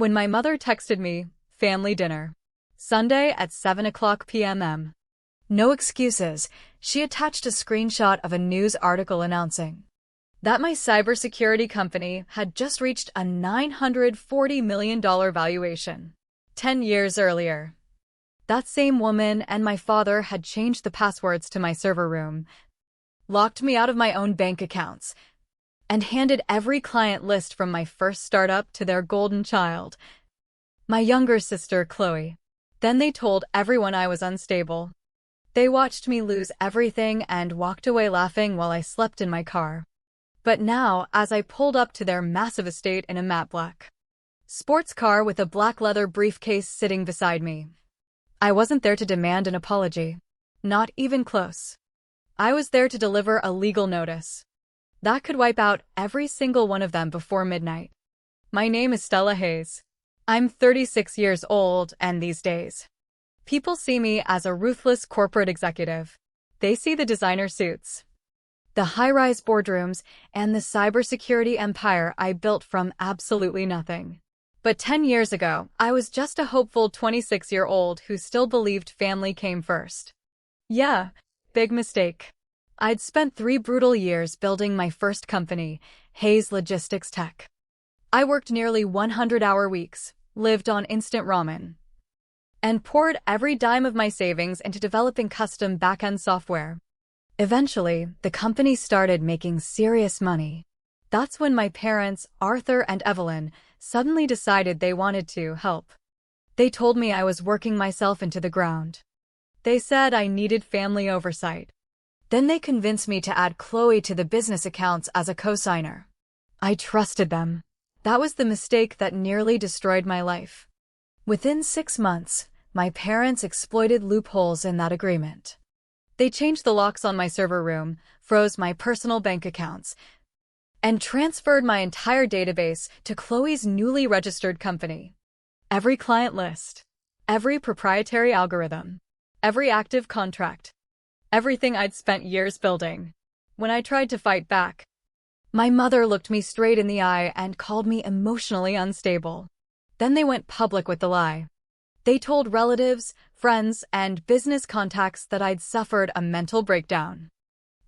when my mother texted me, family dinner. Sunday at 7 p.m. No excuses. She attached a screenshot of a news article announcing that my cybersecurity company had just reached a $940 million valuation 10 years earlier. That same woman and my father had changed the passwords to my server room, locked me out of my own bank accounts, and handed every client list from my first startup to their golden child, my younger sister, Chloe. Then they told everyone I was unstable. They watched me lose everything and walked away laughing while I slept in my car. But now, as I pulled up to their massive estate in a matte black sports car with a black leather briefcase sitting beside me, I wasn't there to demand an apology. Not even close. I was there to deliver a legal notice that could wipe out every single one of them before midnight. My name is Stella Hayes. I'm 36 years old, and these days, people see me as a ruthless corporate executive. They see the designer suits, the high-rise boardrooms, and the cybersecurity empire I built from absolutely nothing. But 10 years ago, I was just a hopeful 26-year-old who still believed family came first. Yeah, big mistake. I'd spent 3 brutal years building my first company, Hayes Logistics Tech. I worked nearly 100-hour weeks, lived on instant ramen, and poured every dime of my savings into developing custom back-end software. Eventually, the company started making serious money. That's when my parents, Arthur and Evelyn, suddenly decided they wanted to help. They told me I was working myself into the ground. They said I needed family oversight. Then they convinced me to add Chloe to the business accounts as a co-signer. I trusted them. That was the mistake that nearly destroyed my life. Within 6 months, my parents exploited loopholes in that agreement. They changed the locks on my server room, froze my personal bank accounts, and transferred my entire database to Chloe's newly registered company. Every client list, every proprietary algorithm, every active contract, everything I'd spent years building. When I tried to fight back, my mother looked me straight in the eye and called me emotionally unstable. Then they went public with the lie. They told relatives, friends, and business contacts that I'd suffered a mental breakdown,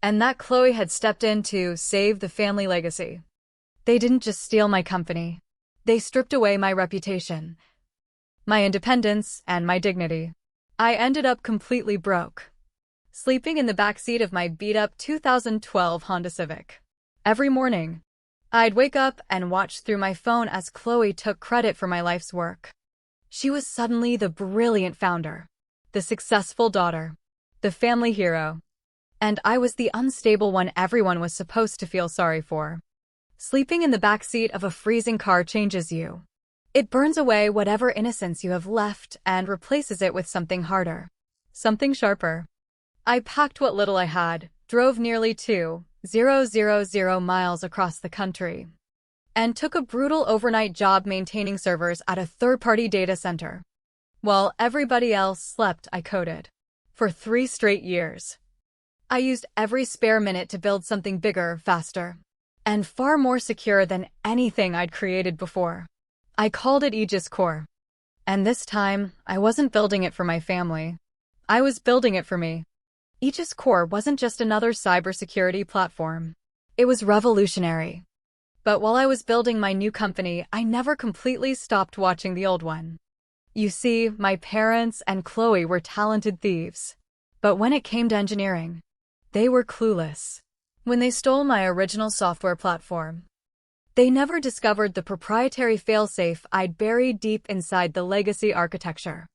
and that Chloe had stepped in to save the family legacy. They didn't just steal my company. They stripped away my reputation, my independence, and my dignity. I ended up completely broke, sleeping in the backseat of my beat-up 2012 Honda Civic. Every morning, I'd wake up and watch through my phone as Chloe took credit for my life's work. She was suddenly the brilliant founder, the successful daughter, the family hero, and I was the unstable one everyone was supposed to feel sorry for. Sleeping in the backseat of a freezing car changes you. It burns away whatever innocence you have left and replaces it with something harder, something sharper. I packed what little I had, drove nearly 2,000 miles across the country, and took a brutal overnight job maintaining servers at a third-party data center. While everybody else slept, I coded. For 3 straight years. I used every spare minute to build something bigger, faster, and far more secure than anything I'd created before. I called it Aegis Core. And this time, I wasn't building it for my family. I was building it for me. Aegis Core wasn't just another cybersecurity platform. It was revolutionary. But while I was building my new company, I never completely stopped watching the old one. You see, my parents and Chloe were talented thieves. But when it came to engineering, they were clueless. When they stole my original software platform, they never discovered the proprietary failsafe I'd buried deep inside the legacy architecture.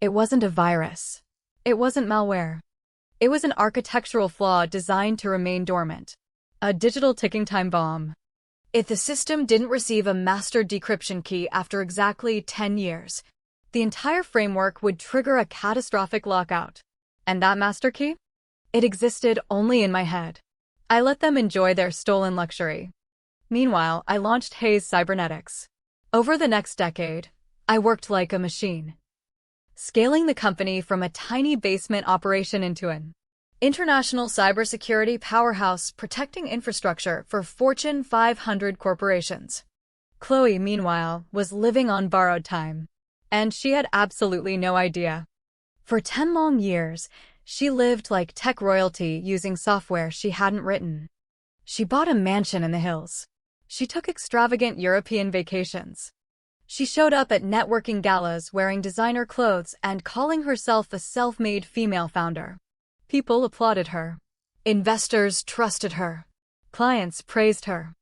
It wasn't a virus. It wasn't malware. It was an architectural flaw designed to remain dormant. A digital ticking time bomb. If the system didn't receive a master decryption key after exactly 10 years, the entire framework would trigger a catastrophic lockout. And that master key? It existed only in my head. I let them enjoy their stolen luxury. Meanwhile, I launched Hayes Cybernetics. Over the next decade, I worked like a machine, scaling the company from a tiny basement operation into an international cybersecurity powerhouse protecting infrastructure for Fortune 500 corporations. Chloe, meanwhile, was living on borrowed time. And she had absolutely no idea. For 10 long years, she lived like tech royalty using software she hadn't written. She bought a mansion in the hills. She took extravagant European vacations. She showed up at networking galas wearing designer clothes and calling herself a self-made female founder. People applauded her. Investors trusted her. Clients praised her.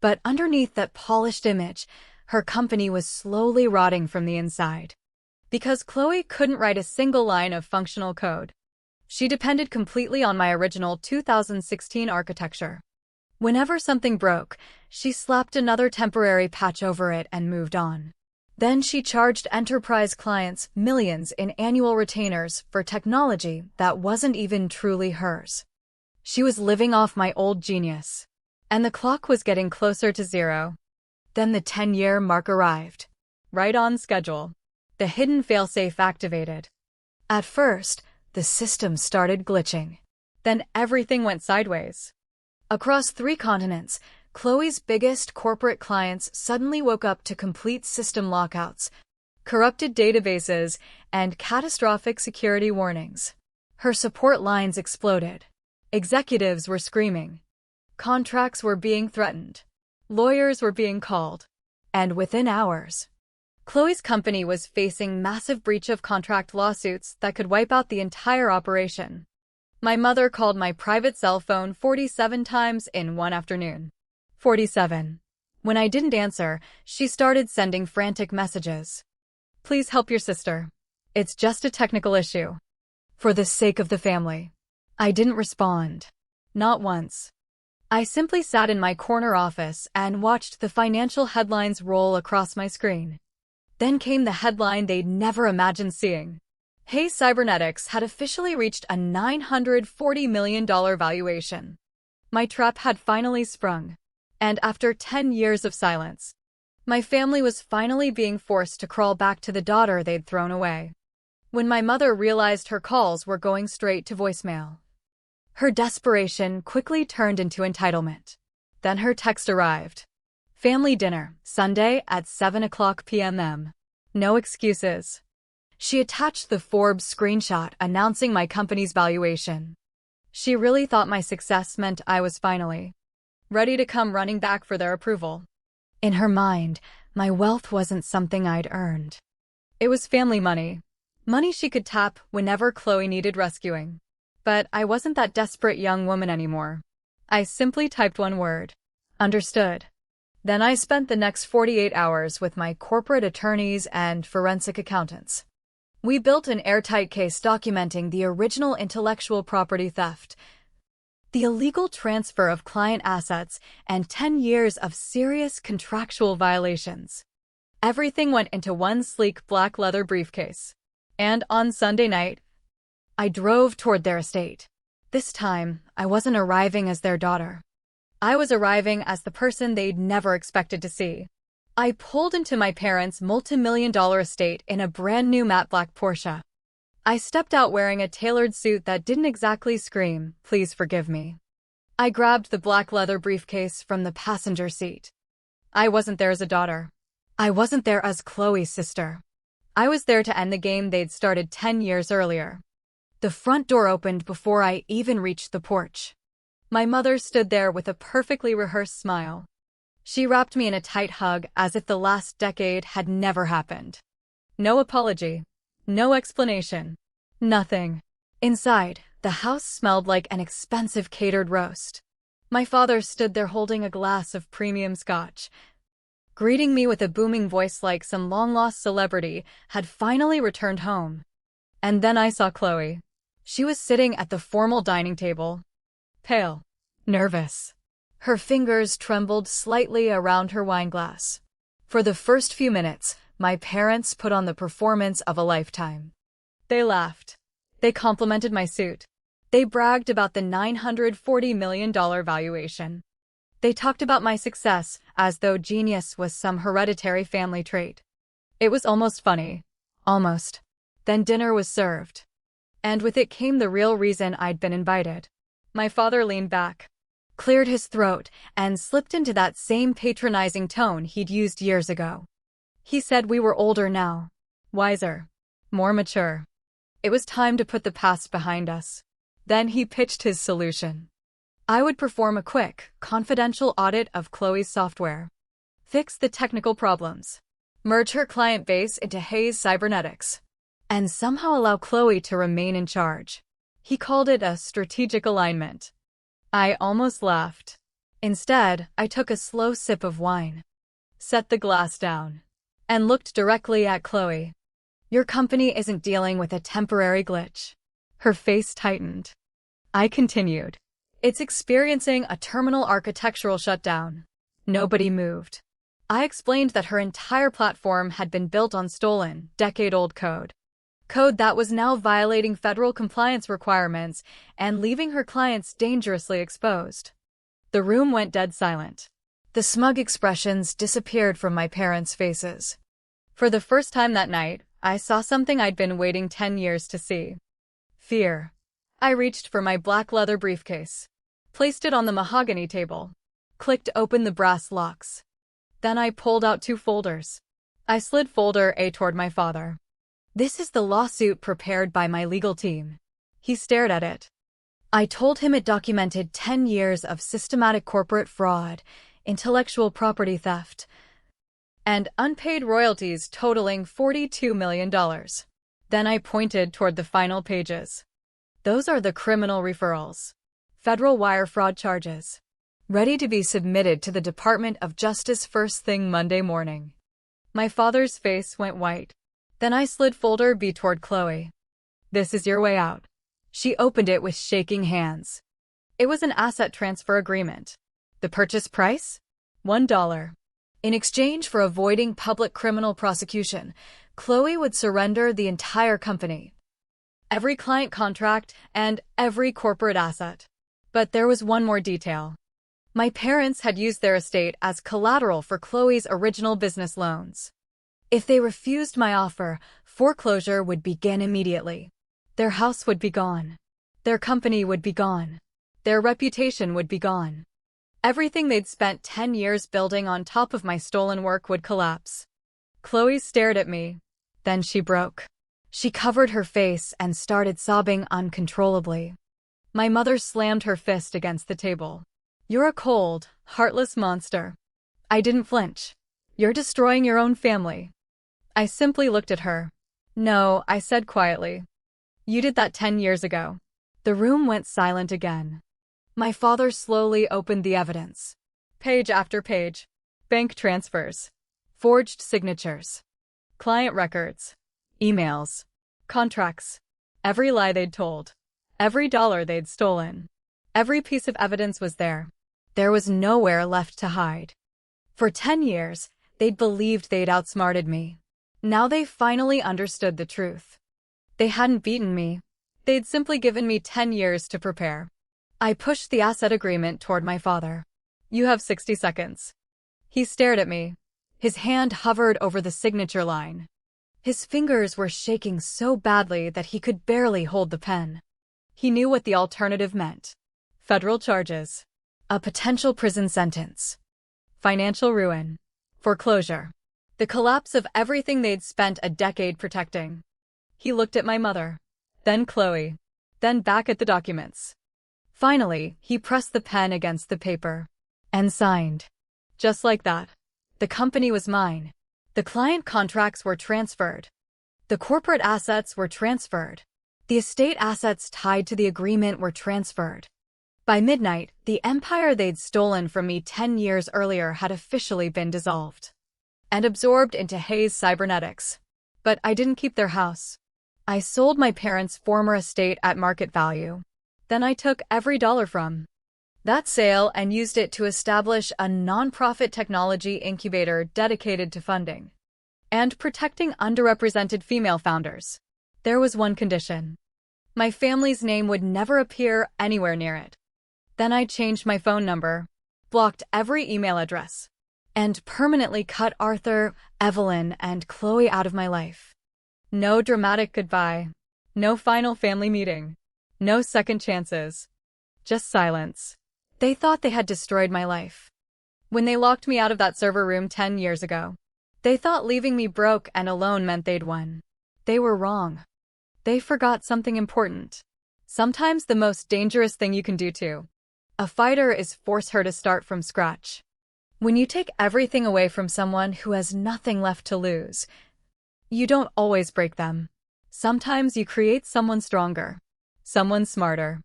But underneath that polished image, her company was slowly rotting from the inside. Because Chloe couldn't write a single line of functional code. She depended completely on my original 2016 architecture. Whenever something broke, she slapped another temporary patch over it and moved on. Then she charged enterprise clients millions in annual retainers for technology that wasn't even truly hers. She was living off my old genius. And the clock was getting closer to zero. Then the 10-year mark arrived. Right on schedule. The hidden failsafe activated. At first, the system started glitching. Then everything went sideways. Across 3 continents, Chloe's biggest corporate clients suddenly woke up to complete system lockouts, corrupted databases, and catastrophic security warnings. Her support lines exploded. Executives were screaming. Contracts were being threatened. Lawyers were being called. And within hours, Chloe's company was facing massive breach of contract lawsuits that could wipe out the entire operation. My mother called my private cell phone 47 times in one afternoon. 47. When I didn't answer, she started sending frantic messages. Please help your sister. It's just a technical issue. For the sake of the family. I didn't respond. Not once. I simply sat in my corner office and watched the financial headlines roll across my screen. Then came the headline they'd never imagined seeing. Hey, Cybernetics had officially reached a $940 million valuation. My trap had finally sprung. And after 10 years of silence, my family was finally being forced to crawl back to the daughter they'd thrown away. When my mother realized her calls were going straight to voicemail, her desperation quickly turned into entitlement. Then her text arrived. Family dinner, Sunday at 7:00 p.m. No excuses. She attached the Forbes screenshot announcing my company's valuation. She really thought my success meant I was finally ready to come running back for their approval. In her mind, my wealth wasn't something I'd earned. It was family money. Money she could tap whenever Chloe needed rescuing. But I wasn't that desperate young woman anymore. I simply typed one word. Understood. Then I spent the next 48 hours with my corporate attorneys and forensic accountants. We built an airtight case documenting the original intellectual property theft, the illegal transfer of client assets, and 10 years of serious contractual violations. Everything went into one sleek black leather briefcase. And on Sunday night, I drove toward their estate. This time, I wasn't arriving as their daughter. I was arriving as the person they'd never expected to see. I pulled into my parents' multi-million-dollar estate in a brand-new matte black Porsche. I stepped out wearing a tailored suit that didn't exactly scream, "Please forgive me." I grabbed the black leather briefcase from the passenger seat. I wasn't there as a daughter. I wasn't there as Chloe's sister. I was there to end the game they'd started 10 years earlier. The front door opened before I even reached the porch. My mother stood there with a perfectly rehearsed smile. She wrapped me in a tight hug as if the last decade had never happened. No apology. No explanation. Nothing. Inside, the house smelled like an expensive catered roast. My father stood there holding a glass of premium scotch, greeting me with a booming voice like some long-lost celebrity had finally returned home. And then I saw Chloe. She was sitting at the formal dining table, pale, nervous. Her fingers trembled slightly around her wineglass. For the first few minutes, my parents put on the performance of a lifetime. They laughed. They complimented my suit. They bragged about the $940 million valuation. They talked about my success as though genius was some hereditary family trait. It was almost funny. Almost. Then dinner was served. And with it came the real reason I'd been invited. My father leaned back. cleared his throat, and slipped into that same patronizing tone he'd used years ago. He said we were older now, wiser, more mature. It was time to put the past behind us. Then he pitched his solution. I would perform a quick, confidential audit of Chloe's software, fix the technical problems, merge her client base into Hayes Cybernetics, and somehow allow Chloe to remain in charge. He called it a strategic alignment. I almost laughed. Instead, I took a slow sip of wine, set the glass down, and looked directly at Chloe. Your company isn't dealing with a temporary glitch. Her face tightened. I continued. It's experiencing a terminal architectural shutdown. Nobody moved. I explained that her entire platform had been built on stolen, decade-old code. Code that was now violating federal compliance requirements and leaving her clients dangerously exposed. The room went dead silent. The smug expressions disappeared from my parents' faces. For the first time that night, I saw something I'd been waiting 10 years to see. Fear. I reached for my black leather briefcase, placed it on the mahogany table, clicked open the brass locks. Then I pulled out 2 folders. I slid folder A toward my father. This is the lawsuit prepared by my legal team. He stared at it. I told him it documented 10 years of systematic corporate fraud, intellectual property theft, and unpaid royalties totaling $42 million. Then I pointed toward the final pages. Those are the criminal referrals. Federal wire fraud charges. Ready to be submitted to the Department of Justice first thing Monday morning. My father's face went white. Then I slid folder B toward Chloe. This is your way out. She opened it with shaking hands. It was an asset transfer agreement. The purchase price? $1. In exchange for avoiding public criminal prosecution, Chloe would surrender the entire company, every client contract, and every corporate asset. But there was one more detail. My parents had used their estate as collateral for Chloe's original business loans. If they refused my offer, foreclosure would begin immediately. Their house would be gone. Their company would be gone. Their reputation would be gone. Everything they'd spent 10 years building on top of my stolen work would collapse. Chloe stared at me. Then she broke. She covered her face and started sobbing uncontrollably. My mother slammed her fist against the table. You're a cold, heartless monster. I didn't flinch. You're destroying your own family. I simply looked at her. No, I said quietly. You did that 10 years ago. The room went silent again. My father slowly opened the evidence. Page after page. Bank transfers. Forged signatures. Client records. Emails. Contracts. Every lie they'd told. Every dollar they'd stolen. Every piece of evidence was there. There was nowhere left to hide. For 10 years, they'd believed they'd outsmarted me. Now they finally understood the truth. They hadn't beaten me. They'd simply given me 10 years to prepare. I pushed the asset agreement toward my father. You have 60 seconds. He stared at me. His hand hovered over the signature line. His fingers were shaking so badly that he could barely hold the pen. He knew what the alternative meant. Federal charges. A potential prison sentence. Financial ruin. Foreclosure. The collapse of everything they'd spent a decade protecting. He looked at my mother. Then Chloe. Then back at the documents. Finally, he pressed the pen against the paper. And signed. Just like that. The company was mine. The client contracts were transferred. The corporate assets were transferred. The estate assets tied to the agreement were transferred. By midnight, the empire they'd stolen from me 10 years earlier had officially been dissolved and absorbed into Hayes Cybernetics. But I didn't keep their house. I sold my parents' former estate at market value. Then I took every dollar from that sale and used it to establish a nonprofit technology incubator dedicated to funding and protecting underrepresented female founders. There was one condition. My family's name would never appear anywhere near it. Then I changed my phone number, blocked every email address, and permanently cut Arthur, Evelyn, and Chloe out of my life. No dramatic goodbye. No final family meeting. No second chances. Just silence. They thought they had destroyed my life. When they locked me out of that server room 10 years ago, they thought leaving me broke and alone meant they'd won. They were wrong. They forgot something important. Sometimes the most dangerous thing you can do to a fighter is force her to start from scratch. When you take everything away from someone who has nothing left to lose, you don't always break them. Sometimes you create someone stronger, someone smarter,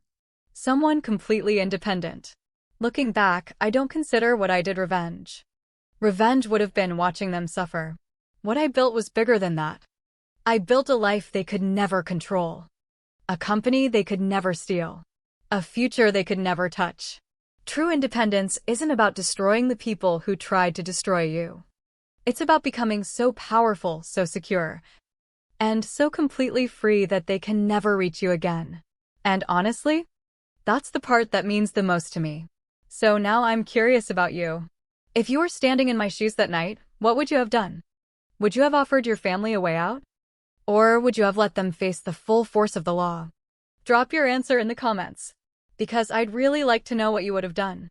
someone completely independent. Looking back, I don't consider what I did revenge. Revenge would have been watching them suffer. What I built was bigger than that. I built a life they could never control, a company they could never steal, a future they could never touch. True independence isn't about destroying the people who tried to destroy you. It's about becoming so powerful, so secure, and so completely free that they can never reach you again. And honestly, that's the part that means the most to me. So now I'm curious about you. If you were standing in my shoes that night, what would you have done? Would you have offered your family a way out? Or would you have let them face the full force of the law? Drop your answer in the comments, because I'd really like to know what you would have done.